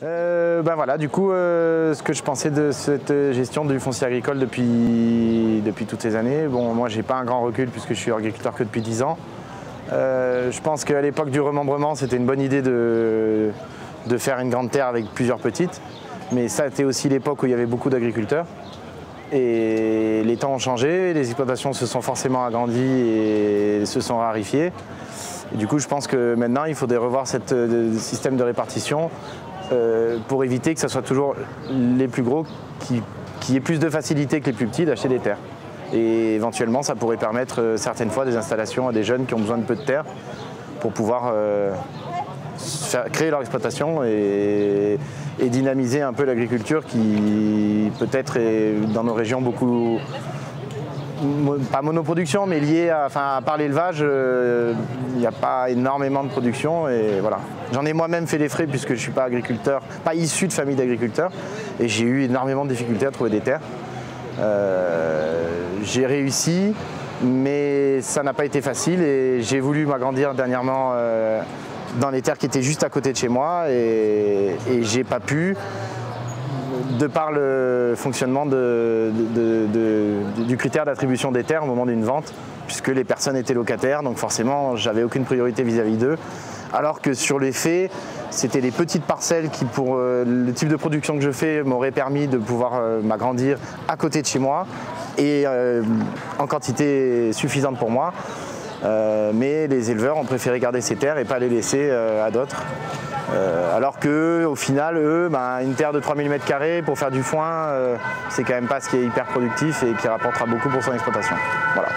Ben voilà, du coup, ce que je pensais de cette gestion du foncier agricole depuis toutes ces années, bon, moi j'ai pas un grand recul puisque je suis agriculteur que depuis 10 ans. Je pense qu'à l'époque du remembrement, c'était une bonne idée de faire une grande terre avec plusieurs petites, mais ça c'était aussi l'époque où il y avait beaucoup d'agriculteurs. Et les temps ont changé, les exploitations se sont forcément agrandies et se sont raréfiées. Et du coup, je pense que maintenant, il faudrait revoir ce système de répartition pour éviter que ce soit toujours les plus gros qui aient plus de facilité que les plus petits d'acheter des terres. Et éventuellement, ça pourrait permettre certaines fois des installations à des jeunes qui ont besoin de peu de terre pour pouvoir créer leur exploitation et dynamiser un peu l'agriculture qui peut-être est dans nos régions beaucoup, pas monoproduction, mais liée à part l'élevage, il n'y a pas énormément de production et voilà. J'en ai moi-même fait les frais puisque je ne suis pas agriculteur, pas issu de famille d'agriculteurs et j'ai eu énormément de difficultés à trouver des terres. J'ai réussi, mais ça n'a pas été facile et j'ai voulu m'agrandir dernièrement dans les terres qui étaient juste à côté de chez moi et j'ai pas pu, de par le fonctionnement du critère d'attribution des terres au moment d'une vente, puisque les personnes étaient locataires, donc forcément j'avais aucune priorité vis-à-vis d'eux, alors que sur les faits, c'était les petites parcelles qui, pour le type de production que je fais, m'auraient permis de pouvoir m'agrandir à côté de chez moi et en quantité suffisante pour moi. Mais les éleveurs ont préféré garder ces terres et pas les laisser à d'autres. Alors qu'au final, eux, une terre de 3000 m² pour faire du foin, c'est quand même pas ce qui est hyper productif et qui rapportera beaucoup pour son exploitation. Voilà.